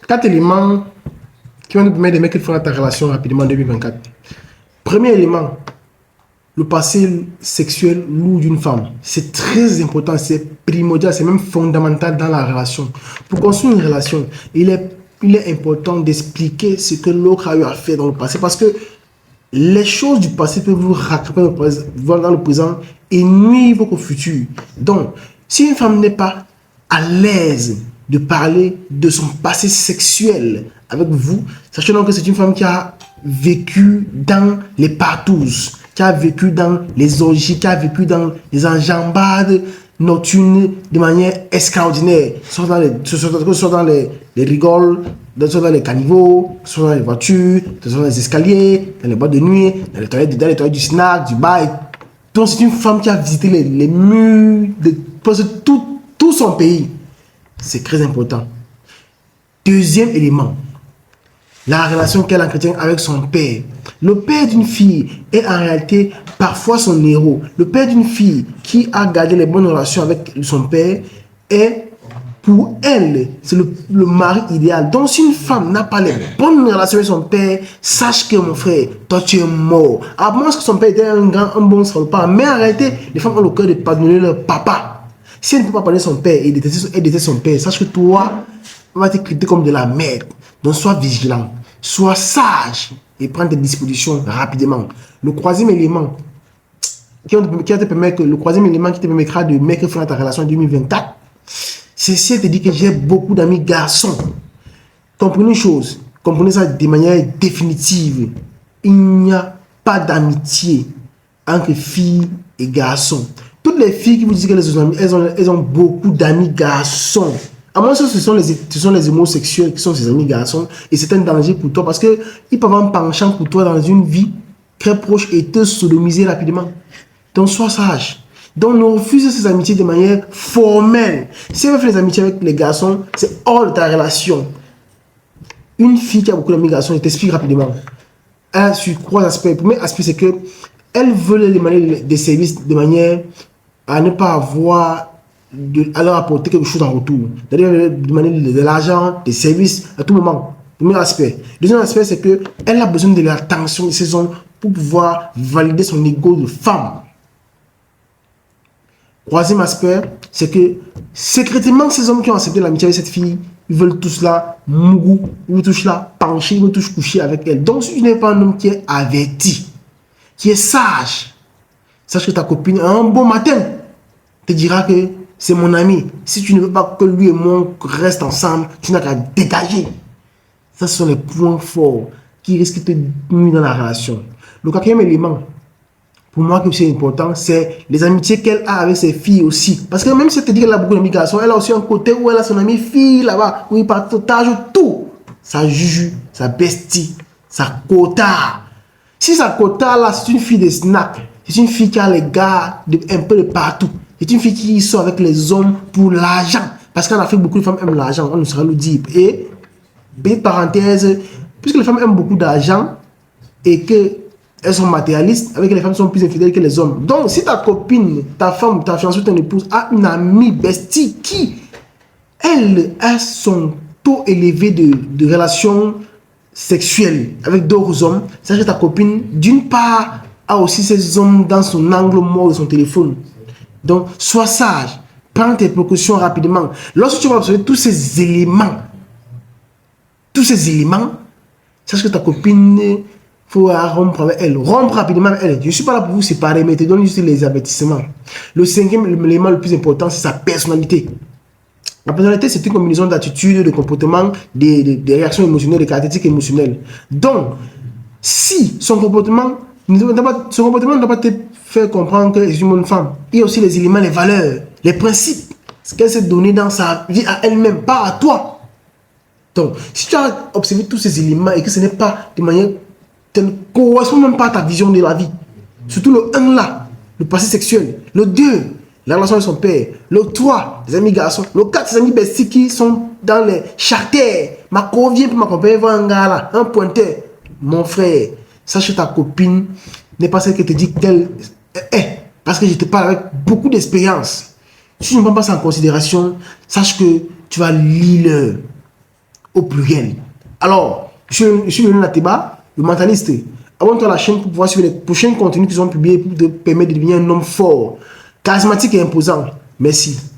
Quatre éléments qui vont nous permettre de mettre fin à ta relation rapidement en 2024. Premier élément, le passé sexuel lourd d'une femme. C'est très important, c'est primordial, c'est même fondamental dans la relation. Pour construire une relation, il est important d'expliquer ce que l'autre a eu à faire dans le passé, parce que les choses du passé peuvent vous rattraper dans le présent et nuire au futur. Donc, si une femme n'est pas à l'aise de parler de son passé sexuel avec vous, sachez donc que c'est une femme qui a vécu dans les partous, qui a vécu dans les orgies, qui a vécu dans les enjambades nocturnes de manière extraordinaire, soit dans les rigoles, soit dans les caniveaux, soit dans les voitures, soit dans les escaliers, dans les boîtes de nuit, dans les toilettes du snack, du bar. Donc c'est une femme qui a visité les murs de presque tout son pays. C'est très important. Deuxième élément, la relation qu'elle entretient avec son père. Le père d'une fille est en réalité parfois son héros. Le père d'une fille qui a gardé les bonnes relations avec son père est, pour elle, c'est le mari idéal. Donc si une femme n'a pas les bonnes relations avec son père, sache que mon frère, toi tu es mort. À moins que son père était un bon salopard. Mais en réalité, les femmes ont le cœur de pardonner leur papa. Si elle ne peut pas pardonner son père et détester son père, sache que toi, on va te critiquer comme de la merde. Donc sois vigilant, sois sage et prends tes dispositions rapidement. Le troisième élément qui te permettra de mettre fin à ta relation en 2024, c'est si elle te dit que j'ai beaucoup d'amis garçons. Comprenez une chose, comprenez ça de manière définitive. Il n'y a pas d'amitié entre filles et garçons. Toutes les filles qui vous disent qu'elles ont beaucoup d'amis garçons, à moins que ce sont les homosexuels qui sont ses amis garçons, et c'est un danger pour toi parce qu'ils peuvent avoir un penchant pour toi dans une vie très proche et te sodomiser rapidement. Donc sois sage. Donc ne refuse ces amitiés de manière formelle. Si elle veut faire des amitiés avec les garçons, c'est hors de ta relation. Une fille qui a beaucoup d'amis garçons, je t'explique rapidement. Elle sur trois aspects. Le premier aspect, c'est que elle veut leur demander des services de manière à ne pas avoir à leur apporter quelque chose en retour. C'est-à-dire demander de l'argent, des services à tout moment. Premier aspect. Deuxième aspect, c'est qu'elle a besoin de l'attention de ces hommes pour pouvoir valider son ego de femme. Troisième aspect, c'est que secrètement, ces hommes qui ont accepté l'amitié avec cette fille, ils veulent tous la mougou, ils veulent tous la pencher, ils veulent tous coucher avec elle. Donc, si tu n'es pas un homme qui est averti, qui est sage, sache que ta copine, un bon matin, te dira que c'est mon ami. Si tu ne veux pas que lui et moi restent ensemble, tu n'as qu'à dégager. Ça, ce sont les points forts qui risquent de te nuire dans la relation. Le quatrième élément, pour moi, que c'est important, c'est les amitiés qu'elle a avec ses filles aussi. Parce que même si elle te dit qu'elle a beaucoup d'amis garçons, elle a aussi un côté où elle a son amie fille là-bas, où il partage tout. Sa juju, sa bestie, sa quota. Si sa quota là, c'est une fille de snack, c'est une fille qui a les gars un peu de partout. C'est une fille qui sort avec les hommes pour l'argent. Parce qu'en Afrique, beaucoup de femmes aiment l'argent, on ne saurait le dire. Et, petite parenthèse, puisque les femmes aiment beaucoup d'argent et qu'elles sont matérialistes, avec les femmes sont plus infidèles que les hommes. Donc, si ta copine, ta femme, ta fiancée ou ton épouse a une amie bestie qui, elle, a son taux élevé de relations sexuelles avec d'autres hommes, sache que ta copine, d'une part, a aussi ces hommes dans son angle mort de son téléphone. Donc, sois sage, prends tes précautions rapidement. Lorsque tu vas observer tous ces éléments, sache que ta copine, il faut rompre avec elle. Rompre rapidement avec elle. Je ne suis pas là pour vous séparer, mais je te donne juste les avertissements. Le cinquième élément le plus important, c'est sa personnalité. La personnalité, c'est une combinaison d'attitudes, de comportements, des réactions émotionnelles, des caractéristiques émotionnelles. Donc, si son comportement ne doit pas te faire comprendre qu'elle est une bonne femme, il y a aussi les éléments, les valeurs, les principes, ce qu'elle s'est donné dans sa vie à elle-même, pas à toi. Donc, si tu as observé tous ces éléments et que ce n'est pas de manière, ça ne correspond même pas à ta vision de la vie, surtout le 1 là, le passé sexuel, le 2, la relation avec son père, le 3, les amis garçons, le 4, ses amis besties qui sont dans les charters, ma convient pour m'accompagner voir un gars là, un pointeur. Mon frère, sache que ta copine n'est pas celle qui te dit qu'elle est, parce que je te parle avec beaucoup d'expérience. Si tu ne prends pas ça en considération, sache que tu vas lire. au pluriel. Alors, je suis Lionel Ateba, le mentaliste. Abonne-toi à la chaîne pour pouvoir suivre les prochains contenus qui sont publiés pour te permettre de devenir un homme fort, charismatique et imposant. Merci.